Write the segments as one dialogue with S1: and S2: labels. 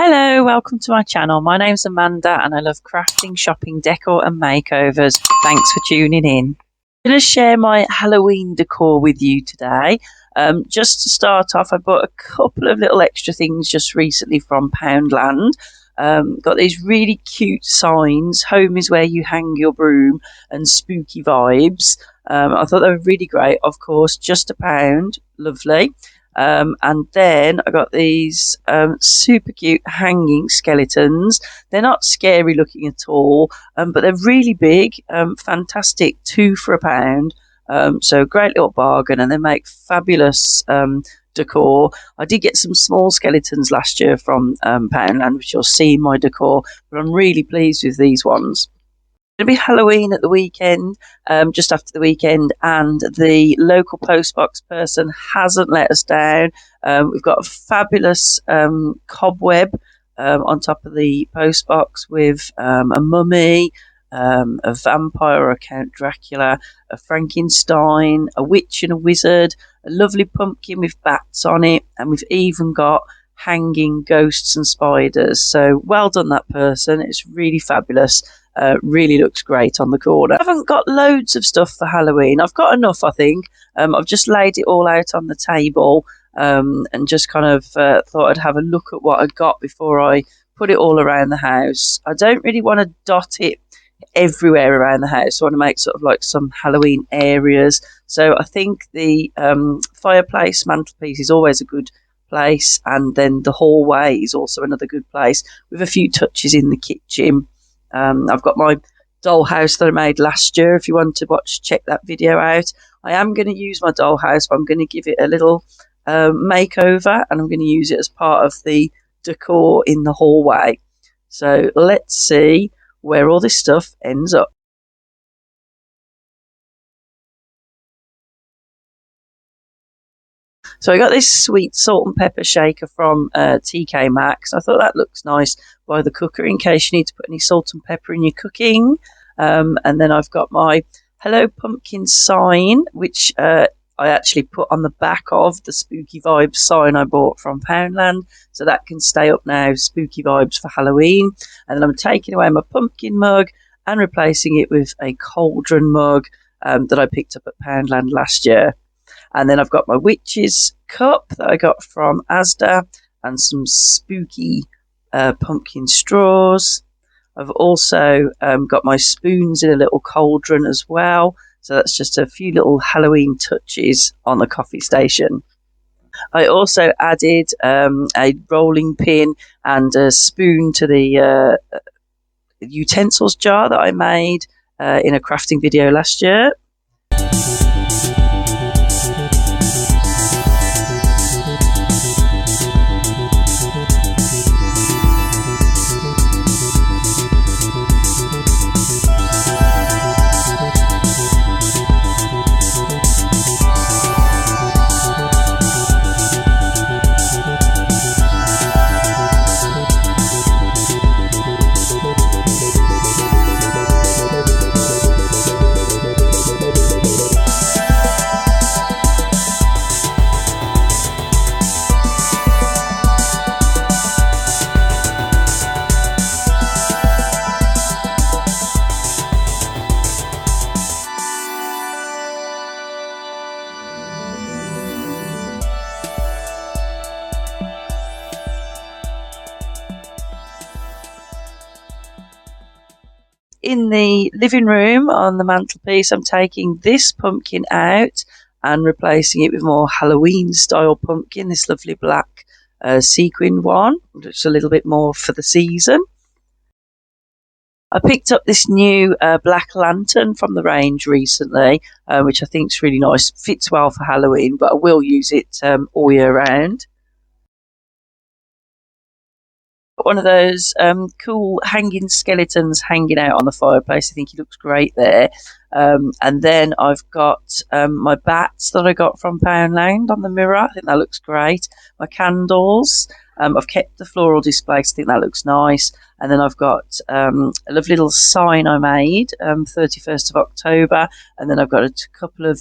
S1: Hello, welcome to my channel. My name's Amanda and I love crafting, shopping, decor and makeovers. Thanks for tuning in. I'm going to share my Halloween decor with you today. Just to start off, I bought a couple of little extra things just recently from Poundland. Got these really cute signs, home is where you hang your broom, and spooky vibes. I thought they were really great, of course, just £1, lovely. And then I got these super cute hanging skeletons. They're not scary looking at all, but they're really big, fantastic, 2 for £1. So great little bargain, and they make fabulous decor. I did get some small skeletons last year from Poundland, which you'll see in my decor, but I'm really pleased with these ones. It'll be Halloween at the weekend, just after the weekend, and the local postbox person hasn't let us down. We've got a fabulous cobweb on top of the postbox with a mummy, a vampire or a Count Dracula, a Frankenstein, a witch and a wizard, a lovely pumpkin with bats on it, and we've even got hanging ghosts and spiders. So well done, that person. It's really fabulous. Really looks great on the corner. I haven't got loads of stuff for Halloween. I've got enough, I think. I've just laid it all out on the table and just kind of thought I'd have a look at what I got before I put it all around the house. I don't really want to dot it everywhere around the house. I want to make sort of like some Halloween areas. So I think the fireplace mantelpiece is always a good place, and then the hallway is also another good place, with a few touches in the kitchen. I've got my dollhouse that I made last year. If you want to check that video out. I am going to use my dollhouse, but I'm going to give it a little makeover, and I'm going to use it as part of the decor in the hallway. So let's see where all this stuff ends up. So I got this sweet salt and pepper shaker from TK Maxx. I thought that looks nice by the cooker in case you need to put any salt and pepper in your cooking. And then I've got my Hello Pumpkin sign, which I actually put on the back of the Spooky Vibes sign I bought from Poundland. So that can stay up now, Spooky Vibes for Halloween. And then I'm taking away my pumpkin mug and replacing it with a cauldron mug that I picked up at Poundland last year. And then I've got my witch's cup that I got from Asda, and some spooky pumpkin straws. I've also got my spoons in a little cauldron as well. So that's just a few little Halloween touches on the coffee station. I also added a rolling pin and a spoon to the utensils jar that I made in a crafting video last year. In the living room on the mantelpiece, I'm taking this pumpkin out and replacing it with more Halloween style pumpkin, this lovely black sequined one, just a little bit more for the season. I picked up this new black lantern from the range recently, which I think is really nice. It fits well for Halloween, but I will use it all year round. One of those cool hanging skeletons hanging out on the fireplace. I think he looks great there. And then I've got my bats that I got from Poundland on the mirror. I think that looks great. My candles. I've kept the floral display because I think that looks nice. And then I've got a lovely little sign I made, 31st of October. And then I've got a couple of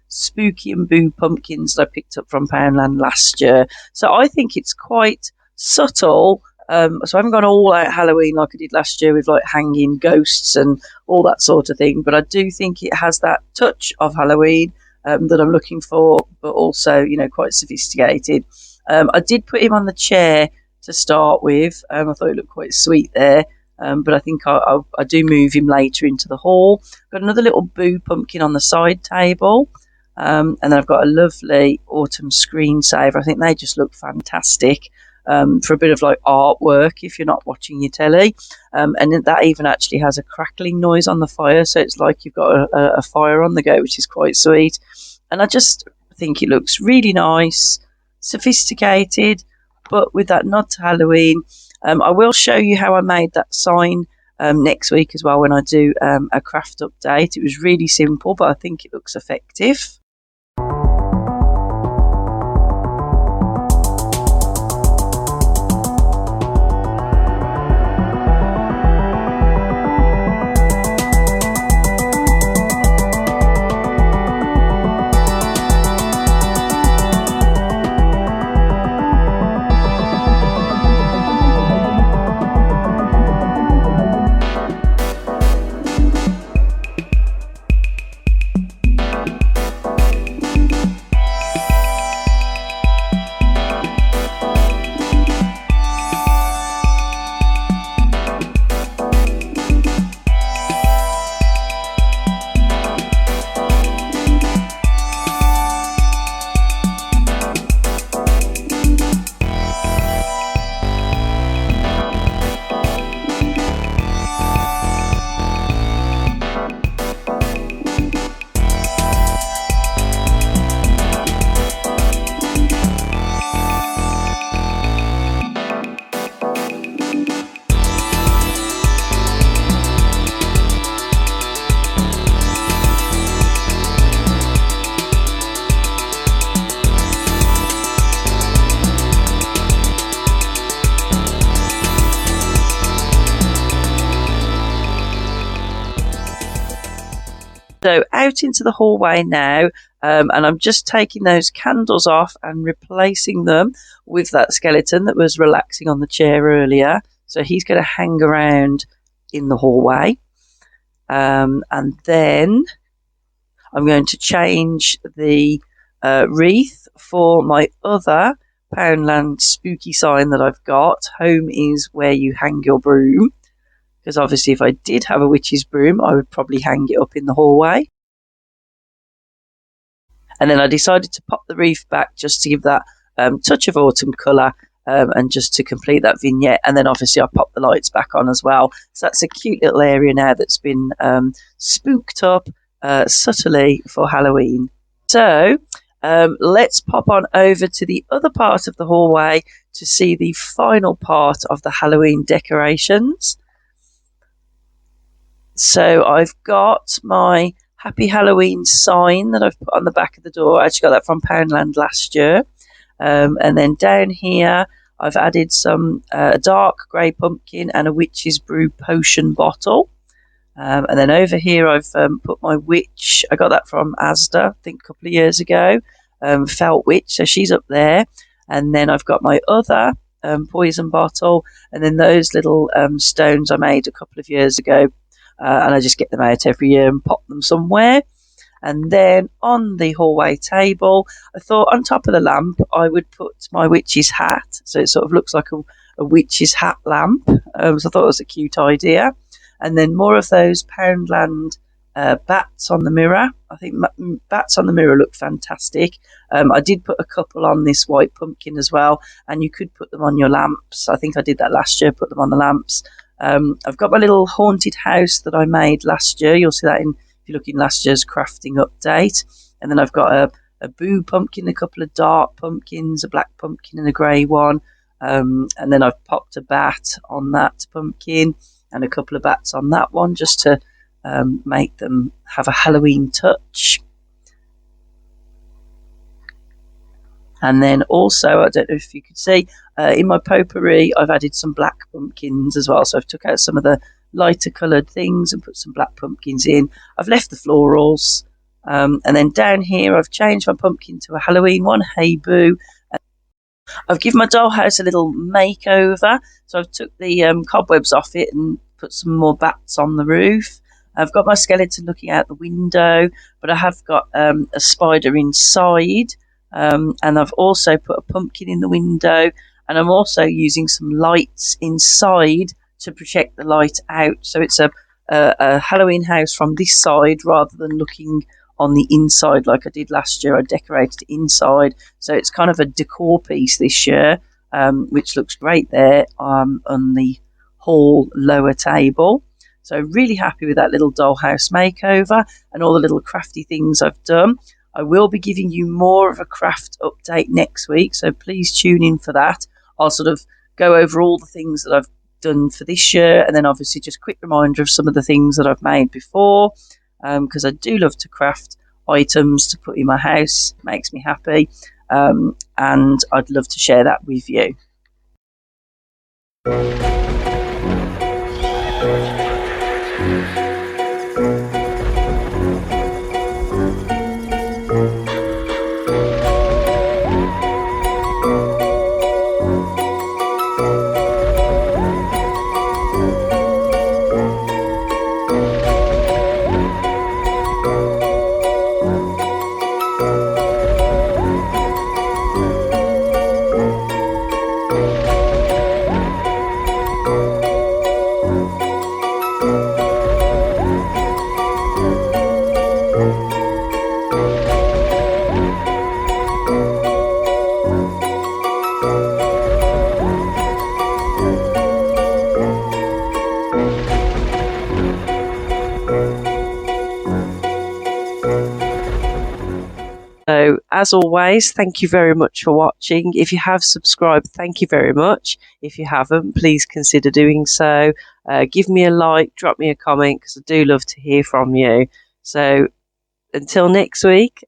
S1: spooky and boo pumpkins that I picked up from Poundland last year. So I think it's quite subtle So I haven't gone all out Halloween like I did last year with like hanging ghosts and all that sort of thing. But I do think it has that touch of Halloween that I'm looking for, but also, you know, quite sophisticated. I did put him on the chair to start with. I thought it looked quite sweet there. But I think I do move him later into the hall. Got another little boo pumpkin on the side table. And then I've got a lovely autumn screensaver. I think they just look fantastic for a bit of like artwork if you're not watching your telly. And that even actually has a crackling noise on the fire. So it's like you've got a fire on the go, which is quite sweet. And I just think it looks really nice, sophisticated, but with that nod to Halloween. I will show you how I made that sign next week as well when I do a craft update. It was really simple, but I think it looks effective. So out into the hallway now, and I'm just taking those candles off and replacing them with that skeleton that was relaxing on the chair earlier. So he's going to hang around in the hallway. And then I'm going to change the wreath for my other Poundland spooky sign that I've got. Home is where you hang your broom. Because obviously if I did have a witch's broom, I would probably hang it up in the hallway. And then I decided to pop the wreath back just to give that touch of autumn colour and just to complete that vignette. And then obviously I popped the lights back on as well. So that's a cute little area now that's been spooked up subtly for Halloween. So let's pop on over to the other part of the hallway to see the final part of the Halloween decorations. So I've got my Happy Halloween sign that I've put on the back of the door. I actually got that from Poundland last year. And then down here, I've added some dark grey pumpkin and a witch's brew potion bottle. And then over here, I've put my witch. I got that from Asda, I think a couple of years ago. Felt witch, so she's up there. And then I've got my other poison bottle. And then those little stones I made a couple of years ago. And I just get them out every year and pop them somewhere. And then on the hallway table, I thought on top of the lamp, I would put my witch's hat. So it sort of looks like a witch's hat lamp. So I thought it was a cute idea. And then more of those Poundland bats on the mirror. I think bats on the mirror look fantastic. I did put a couple on this white pumpkin as well. And you could put them on your lamps. I think I did that last year, put them on the lamps. I've got my little haunted house that I made last year. You'll see that if you look in last year's crafting update. And then I've got a boo pumpkin, a couple of dark pumpkins, a black pumpkin and a grey one. And then I've popped a bat on that pumpkin and a couple of bats on that one just to make them have a Halloween touch. And then also, I don't know if you could see, in my potpourri, I've added some black pumpkins as well. So I've took out some of the lighter coloured things and put some black pumpkins in. I've left the florals. And then down here, I've changed my pumpkin to a Halloween one, Hey Boo. I've given my dollhouse a little makeover. So I've took the cobwebs off it and put some more bats on the roof. I've got my skeleton looking out the window, but I have got a spider inside. And I've also put a pumpkin in the window, and I'm also using some lights inside to project the light out. So it's a Halloween house from this side rather than looking on the inside like I did last year. I decorated it inside, so it's kind of a decor piece this year, which looks great there on the hall lower table. So really happy with that little dollhouse makeover and all the little crafty things I've done. I will be giving you more of a craft update next week, so please tune in for that. I'll sort of go over all the things that I've done for this year, and then obviously just a quick reminder of some of the things that I've made before, because I do love to craft items to put in my house. It makes me happy, and I'd love to share that with you. So, as always, thank you very much for watching. If you have subscribed, thank you very much. If you haven't, please consider doing so. Give me a like, drop me a comment, because I do love to hear from you. So, until next week,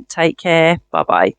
S1: take care. Bye-bye.